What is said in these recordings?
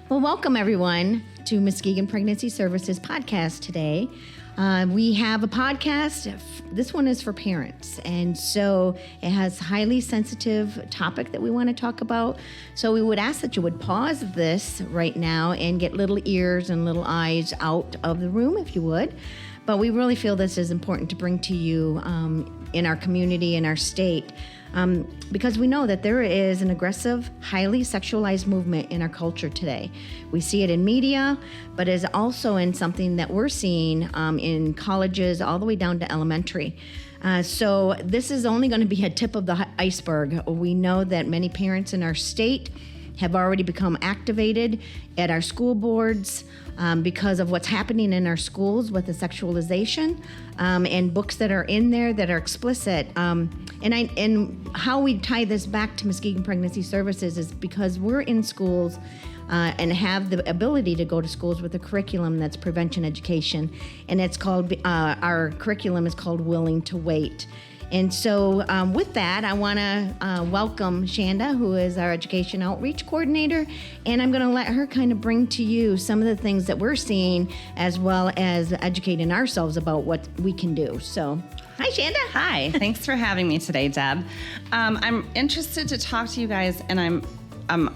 Well, welcome everyone to Muskegon Pregnancy Services podcast today. We have a podcast. This one is for parents, and so it has highly sensitive topic that we want to talk about. So we would ask that you would pause this right now and get little ears and little eyes out of the room if you would. But we really feel this is important to bring to you in our community, in our state, because we know that there is an aggressive, highly sexualized movement in our culture today. We see it in media, but is also in something that we're seeing in colleges all the way down to elementary. So this is only going to be a tip of the iceberg. We know that many parents in our state have already become activated at our school boards because of what's happening in our schools with the sexualization and books that are in there that are explicit. And how we tie this back to Muskegon Pregnancy Services is because we're in schools and have the ability to go to schools with a curriculum that's prevention education. And it's called, our curriculum is called Willing to Wait. And so with that, I want to welcome Shanda, who is our Education Outreach Coordinator, and I'm going to let her kind of bring to you some of the things that we're seeing as well as educating ourselves about what we can do. So, hi, Shanda. Hi. Thanks for having me today, Deb. I'm interested to talk to you guys, and I'm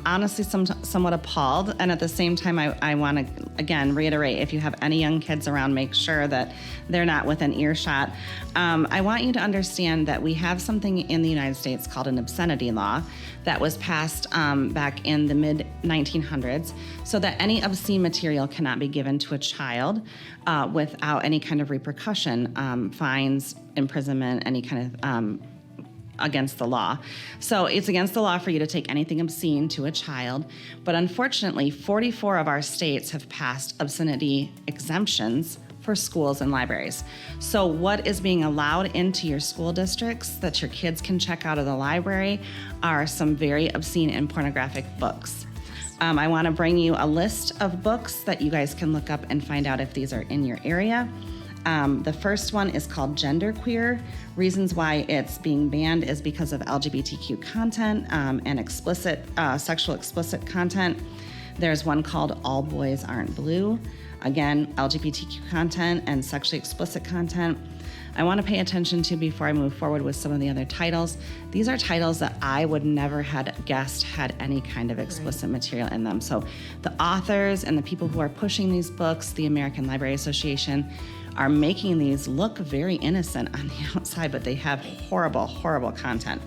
honestly somewhat appalled, and at the same time, I want to, again, reiterate, if you have any young kids around, make sure that they're not within earshot. I want you to understand that we have something in the United States called an obscenity law that was passed back in the mid-1900s, so that any obscene material cannot be given to a child without any kind of repercussion, fines, imprisonment, any kind of against the law. So it's against the law for you to take anything obscene to a child, but unfortunately 44 of our states have passed obscenity exemptions for schools and libraries. So what is being allowed into your school districts that your kids can check out of the library are some very obscene and pornographic books. I want to bring you a list of books that you guys can look up and find out if these are in your area. The first one is called Genderqueer. Reasons why it's being banned is because of LGBTQ content and explicit, sexual explicit content. There's one called All Boys Aren't Blue. Again, LGBTQ content and sexually explicit content. I want to pay attention to before I move forward with some of the other titles. These are titles that I would never had guessed had any kind of explicit material in them. So the authors and the people who are pushing these books, the American Library Association, are making these look very innocent on the outside, but they have horrible, horrible content.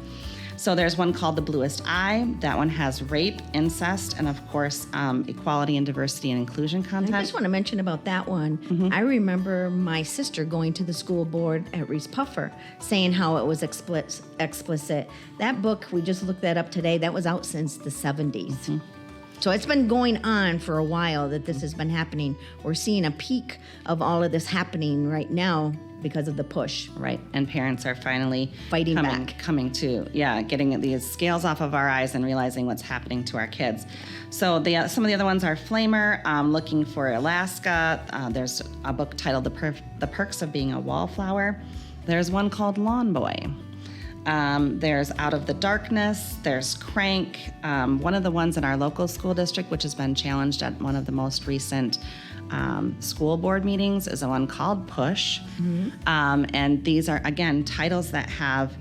So there's one called The Bluest Eye. That one has rape, incest, and of course, equality and diversity and inclusion content. I just want to mention about that one. Mm-hmm. I remember my sister going to the school board at Reese Puffer saying how it was explicit. That book, we just looked that up today, that was out since the 70s. Mm-hmm. So it's been going on for a while that this has been happening. We're seeing a peak of all of this happening right now because of the push. Right, and parents are finally fighting coming to, getting these scales off of our eyes and realizing what's happening to our kids. So some of the other ones are Flamer, Looking for Alaska. There's a book titled The Perks of Being a Wallflower. There's one called Lawn Boy. There's Out of the Darkness, there's Crank. One of the ones in our local school district, which has been challenged at one of the most recent school board meetings, is a one called Push. Mm-hmm. And these are, again, titles that have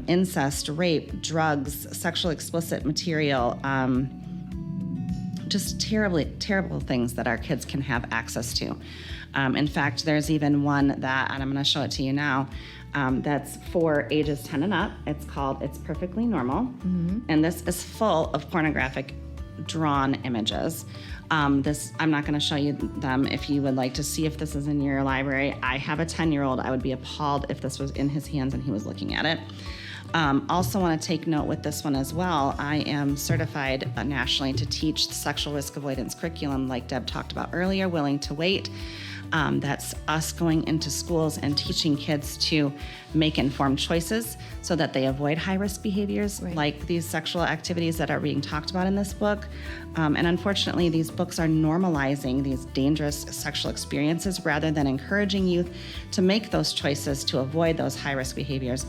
incest, rape, drugs, sexual explicit material, just terrible things that our kids can have access to. In fact, there's even one that, and I'm going to show it to you now, that's for ages 10 and up. It's called It's Perfectly Normal. Mm-hmm. And this is full of pornographic drawn images. I'm not going to show you them. If you would like to see if this is in your library, I have a 10-year-old. I would be appalled if this was in his hands and he was looking at it. Also want to take note with this one as well. I am certified nationally to teach the sexual risk avoidance curriculum like Deb talked about earlier, Willing to Wait. That's us going into schools and teaching kids to make informed choices so that they avoid high-risk behaviors like these sexual activities that are being talked about in this book. And unfortunately, these books are normalizing these dangerous sexual experiences rather than encouraging youth to make those choices to avoid those high-risk behaviors.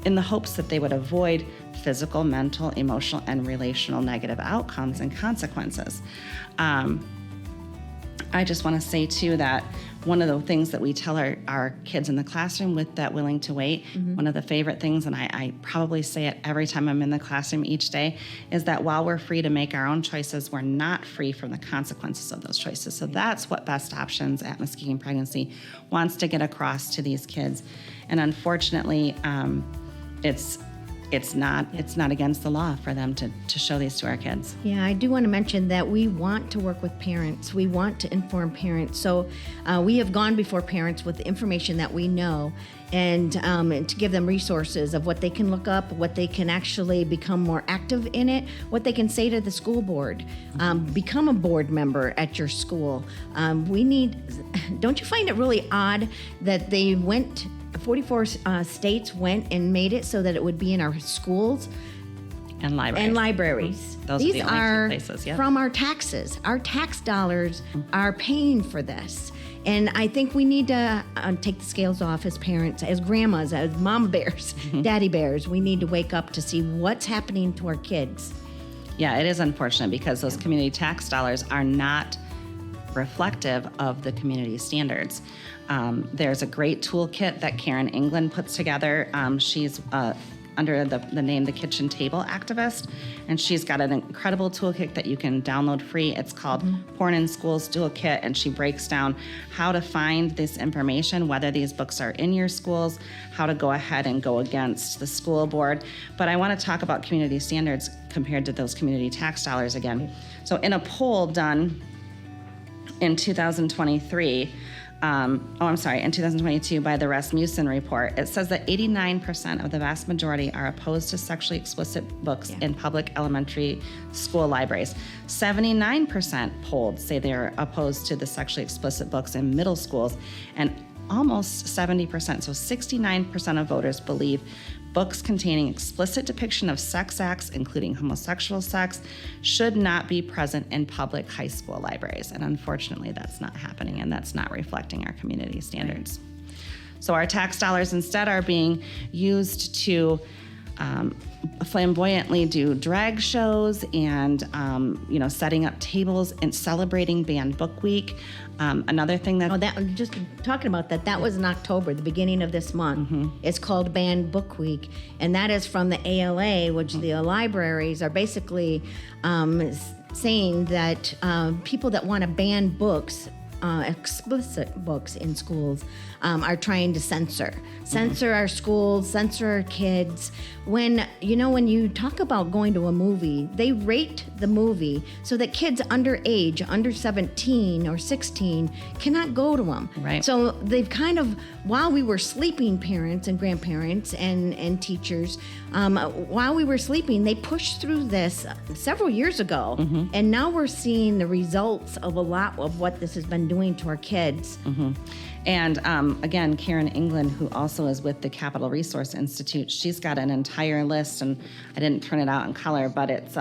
in the hopes that they would avoid physical, mental, emotional, and relational negative outcomes and consequences. I just want to say, too, that one of the things that we tell our kids in the classroom with that willing to wait, one of the favorite things, and I probably say it every time I'm in the classroom each day, is that while we're free to make our own choices, we're not free from the consequences of those choices. So that's what Best Options at Muskegon Pregnancy wants to get across to these kids. And unfortunately, it's not against the law for them to show these to our kids. Yeah, I do want to mention that we want to work with parents. We want to inform parents. So we have gone before parents with the information that we know and to give them resources of what they can look up, what they can actually become more active in it, what they can say to the school board, become a board member at your school. Don't you find it really odd that they went 44 states went and made it so that it would be in our schools and libraries. Those These are the places, yep. From our taxes. Our tax dollars are paying for this. And I think we need to take the scales off as parents, as grandmas, as mama bears, daddy bears. We need to wake up to see what's happening to our kids. Yeah, it is unfortunate because those community tax dollars are not reflective of the community standards. There's a great toolkit that Karen England puts together. She's under the name The Kitchen Table Activist, and she's got an incredible toolkit that you can download free. It's called Porn in Schools Toolkit, and she breaks down how to find this information, whether these books are in your schools, how to go ahead and go against the school board. But I want to talk about community standards compared to those community tax dollars again. So in a poll done in 2022 by the Rasmussen report, it says that 89% of the vast majority are opposed to sexually explicit books in public elementary school libraries. 79% polled say they're opposed to the sexually explicit books in middle schools, and almost 70%, so 69% of voters believe books containing explicit depiction of sex acts, including homosexual sex, should not be present in public high school libraries. And unfortunately, that's not happening, and that's not reflecting our community standards. So our tax dollars instead are being used to flamboyantly do drag shows and setting up tables and celebrating Banned Book Week. Another thing that just talking about that was in October, the beginning of this month. It's called Banned Book Week, and that is from the ALA, which the libraries are basically saying that people that want to ban books, explicit books in schools, are trying to censor our schools, censor our kids. When you talk about going to a movie, they rate the movie so that kids under 17 or 16, cannot go to them. Right. So they've kind of, while we were sleeping, parents and grandparents and teachers, while we were sleeping, they pushed through this several years ago, and now we're seeing the results of a lot of what this has been doing to our kids. And again, Karen England, who also is with the Capital Resource Institute, she's got an entire list, and I didn't print it out in color, but it's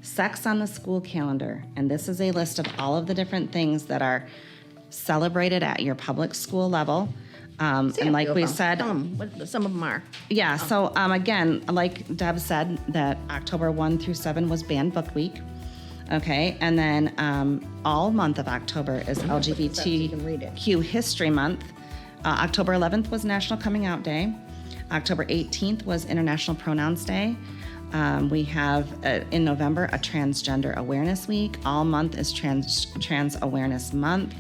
sex on the school calendar. And this is a list of all of the different things that are celebrated at your public school level. And like we said, some of them are. Yeah, so again, like Deb said, that October 1 through 7 was Banned Book Week. Okay, and then all month of October is LGBTQ History Month. October 11th was National Coming Out Day. October 18th was International Pronouns Day. We have, in November, a Transgender Awareness Week. All month is Trans Awareness Month.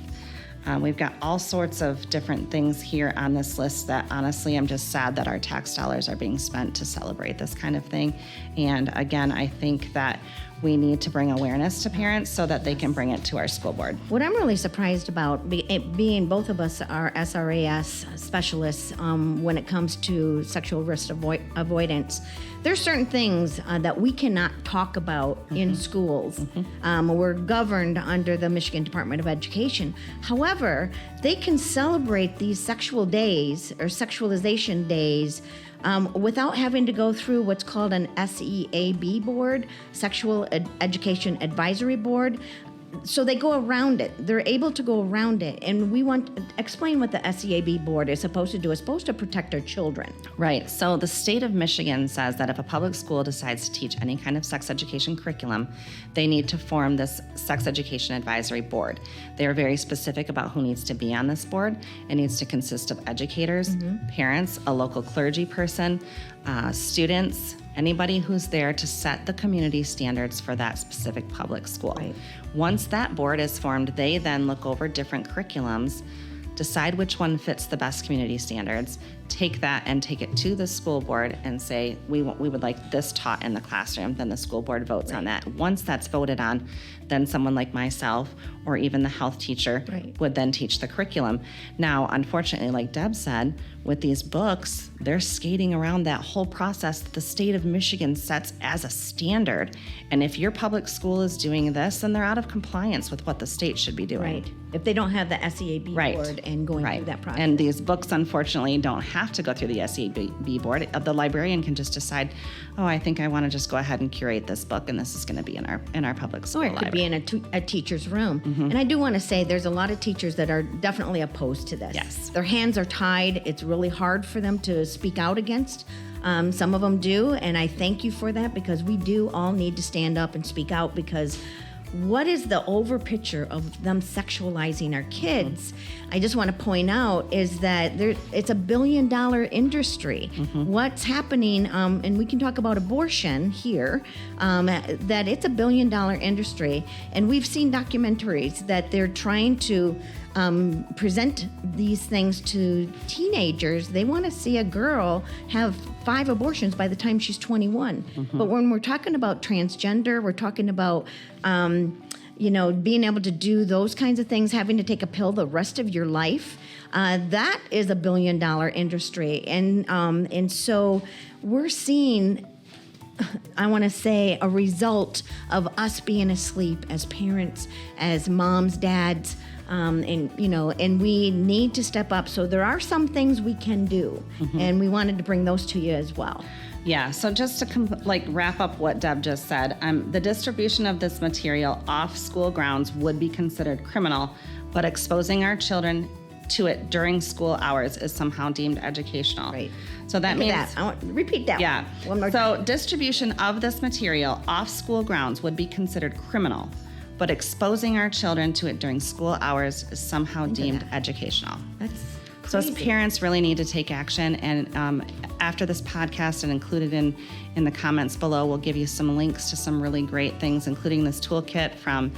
We've got all sorts of different things here on this list that honestly, I'm just sad that our tax dollars are being spent to celebrate this kind of thing. And again, I think that we need to bring awareness to parents so that they can bring it to our school board. What I'm really surprised about, being both of us are SRAS specialists when it comes to sexual risk avoidance, there's certain things that we cannot talk about in schools. We're governed under the Michigan Department of Education. However, they can celebrate these sexual days or sexualization days without having to go through what's called an SEAB board, Sexual Education Advisory Board. so they go around it. They're able to go around it. And we want to explain what the SEAB board is supposed to do. It's supposed to protect our children. Right. So the state of Michigan says that if a public school decides to teach any kind of sex education curriculum, they need to form this sex education advisory board. They are very specific about who needs to be on this board. It needs to consist of educators, parents, a local clergy person, students, anybody who's there to set the community standards for that specific public school. Right. Once that board is formed, they then look over different curriculums, decide which one fits the best community standards, take that and take it to the school board and say, we would like this taught in the classroom. Then the school board votes on that. Once that's voted on, then someone like myself or even the health teacher would then teach the curriculum. Now, unfortunately, like Deb said, with these books, they're skating around that whole process that the state of Michigan sets as a standard. And if your public school is doing this, then they're out of compliance with what the state should be doing. Right. If they don't have the SEAB board and going through that process. And these books, unfortunately, don't have to go through the SEAB board. The librarian can just decide, oh, I think I want to just go ahead and curate this book, and this is going to be in our public school library. Or it could be in a teacher's room. And I do want to say there's a lot of teachers that are definitely opposed to this. Yes. Their hands are tied. It's really hard for them to speak out against. Some of them do, and I thank you for that, because we do all need to stand up and speak out, because what is the over picture of them sexualizing our kids? I just want to point out is that it's $1 billion industry. What's happening, and we can talk about abortion here, that it's $1 billion industry. And we've seen documentaries that they're trying to present these things to teenagers. They want to see a girl have 5 abortions by the time she's 21. But when we're talking about transgender, we're talking about being able to do those kinds of things, having to take a pill the rest of your life, that is $1 billion industry. And so we're seeing, I want to say, a result of us being asleep as parents, as moms, dads, and we need to step up. So there are some things we can do, and we wanted to bring those to you as well. Yeah, so just to wrap up what Deb just said, the distribution of this material off school grounds would be considered criminal, but exposing our children to it during school hours is somehow deemed educational. Right. So that means... I want to repeat that. Yeah. One more time. So distribution of this material off school grounds would be considered criminal, but exposing our children to it during school hours is somehow deemed educational. That's so as parents really need to take action, and after this podcast and included in the comments below, we'll give you some links to some really great things, including this toolkit from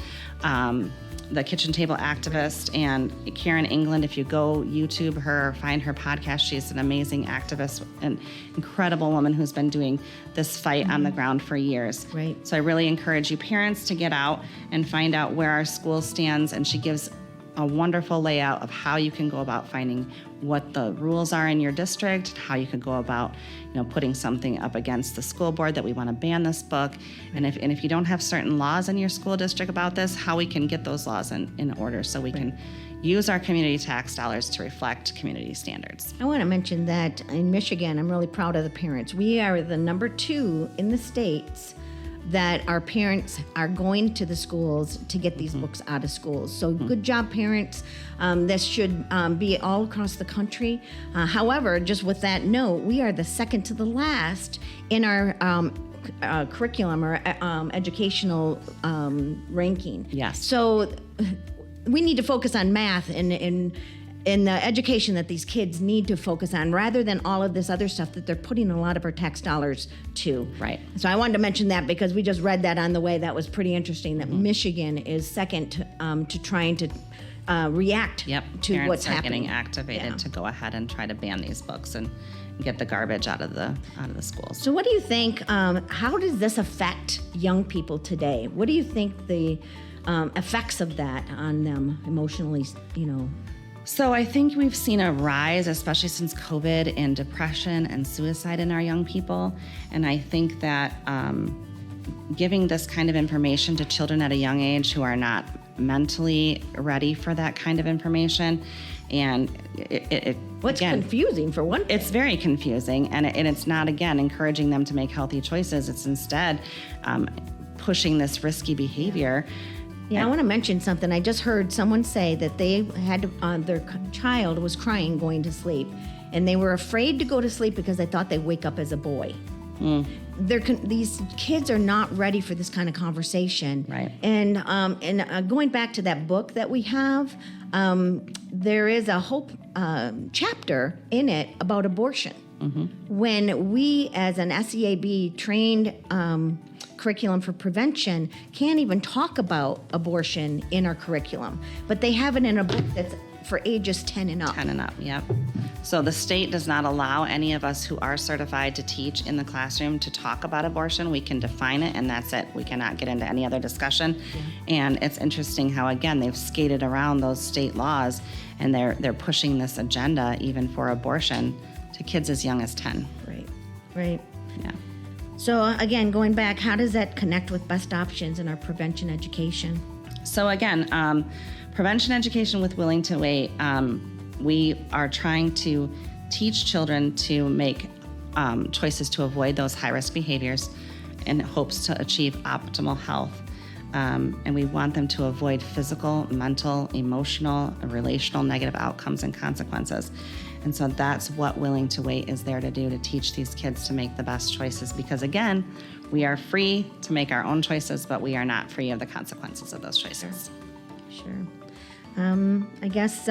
the Kitchen Table Activist and Karen England. If you go YouTube her or find her podcast, she's an amazing activist, an incredible woman who's been doing this fight on the ground for years. Right. So I really encourage you parents to get out and find out where our school stands, and she gives a wonderful layout of how you can go about finding what the rules are in your district, how you could go about, putting something up against the school board that we want to ban this book, and if you don't have certain laws in your school district about this, how we can get those laws in order so we can use our community tax dollars to reflect community standards. I want to mention that in Michigan, I'm really proud of the parents. We are the number 2 in the states that our parents are going to the schools to get these books out of schools. So good job, parents. This should be all across the country. However, just with that note, we are the second to the last in our curriculum or educational ranking. Yes. So we need to focus on math and the education that these kids need to focus on, rather than all of this other stuff that they're putting a lot of our tax dollars to. Right. So I wanted to mention that because we just read that on the way. That was pretty interesting, that Michigan is second to trying to react to Parents what's are happening. getting activated to go ahead and try to ban these books and get the garbage out of the schools. So what do you think, how does this affect young people today? What do you think the effects of that on them emotionally, So I think we've seen a rise, especially since COVID, in depression and suicide in our young people. And I think that giving this kind of information to children at a young age who are not mentally ready for that kind of information, and confusing for one thing. It's very confusing, and it's not, again, encouraging them to make healthy choices. It's instead pushing this risky behavior. Yeah, I want to mention something. I just heard someone say that they had their child was crying going to sleep, and they were afraid to go to sleep because they thought they'd wake up as a boy. These kids are not ready for this kind of conversation. Right. And going back to that book that we have, there is a whole chapter in it about abortion. When we, as an SEAB trained curriculum for prevention, can't even talk about abortion in our curriculum, but they have it in a book that's for ages 10 and up. 10 and up, yep. So the state does not allow any of us who are certified to teach in the classroom to talk about abortion. We can define it, and that's it. We cannot get into any other discussion. And it's interesting how, again, they've skated around those state laws, and they're pushing this agenda even for abortion to kids as young as 10. Right. Yeah. So again, going back, how does that connect with best options in our prevention education? So again, prevention education with Willing to Wait, we are trying to teach children to make choices to avoid those high-risk behaviors in hopes to achieve optimal health. And we want them to avoid physical, mental, emotional, and relational negative outcomes and consequences. And so that's what Willing to Wait is there to do, to teach these kids to make the best choices. Because again, we are free to make our own choices, but we are not free of the consequences of those choices. Sure. I guess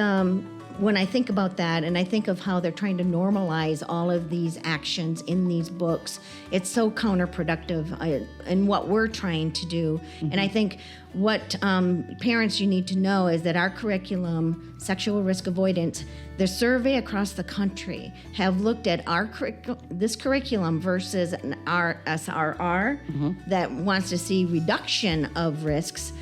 when I think about that, and I think of how they're trying to normalize all of these actions in these books, it's so counterproductive in what we're trying to do. And I think what parents you need to know is that our curriculum, sexual risk avoidance, the survey across the country have looked at this curriculum versus our SRR that wants to see reduction of risks.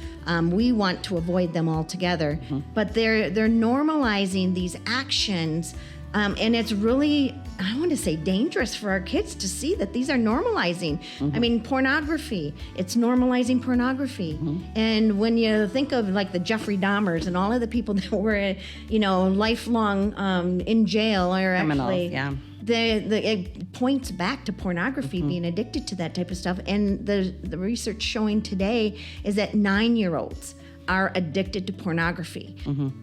We want to avoid them altogether, but they're normalizing these actions, and it's really, I want to say, dangerous for our kids to see that these are normalizing. I mean, pornography, it's normalizing pornography. And when you think of like the Jeffrey Dahmers and all of the people that were, lifelong in jail or Criminals, actually, yeah. It points back to pornography, being addicted to that type of stuff. And the research showing today is that 9-year-olds are addicted to pornography.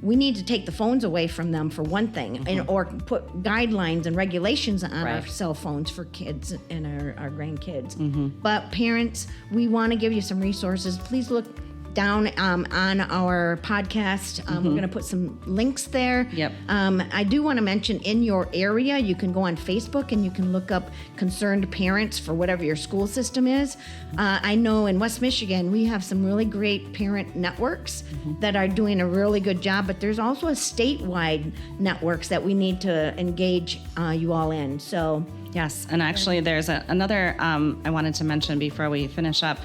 We need to take the phones away from them, for one thing, or put guidelines and regulations on our cell phones for kids and our grandkids. But parents, we want to give you some resources. Please look down on our podcast. We're going to put some links there. Yep. I do want to mention, in your area, you can go on Facebook and you can look up concerned parents for whatever your school system is. I know in West Michigan, we have some really great parent networks that are doing a really good job, but there's also a statewide networks that we need to engage you all in. So yes, and actually there's another I wanted to mention before we finish up.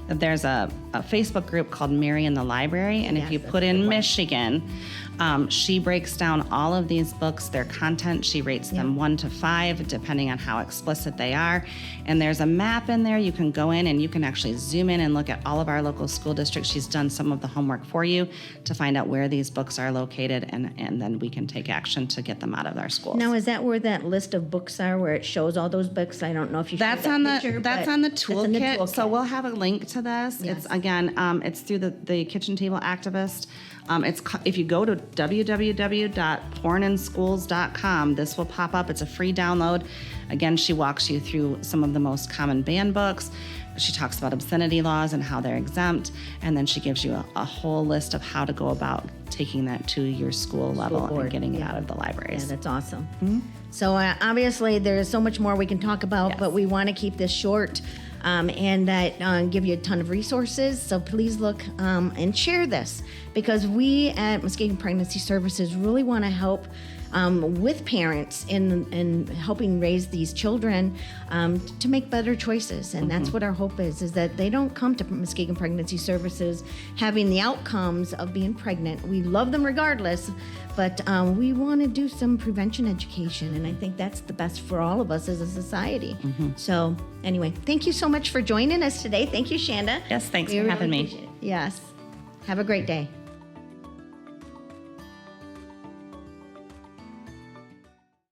There's a Facebook group called Mary in the Library, and if you put in Michigan, she breaks down all of these books, their content. She rates them 1 to 5, depending on how explicit they are. And there's a map in there. You can go in and you can actually zoom in and look at all of our local school districts. She's done some of the homework for you to find out where these books are located, and then we can take action to get them out of our schools. now, is that where that list of books are, where it shows all those books? I don't know if you showed That's that on picture, that's but on the that's in toolkit. So we'll have a link to this. Yes. It's again, it's through the Kitchen Table Activist. If you go to www.porninschools.com, this will pop up. It's a free download. Again, she walks you through some of the most common banned books. She talks about obscenity laws and how they're exempt, and then she gives you a whole list of how to go about taking that to your school level board, and getting it out of the libraries. Yeah, that's awesome. So obviously there's so much more we can talk about, but we want to keep this short and that give you a ton of resources. So please look and share this, because we at Muskegon Pregnancy Services really want to help with parents in helping raise these children to make better choices. And that's what our hope is that they don't come to Muskegon Pregnancy Services having the outcomes of being pregnant. We love them regardless, but we want to do some prevention education, and I think that's the best for all of us as a society. So anyway, thank you so much for joining us today. Thank you, Shanda. Yes, thanks for having me. Yes. Have a great day.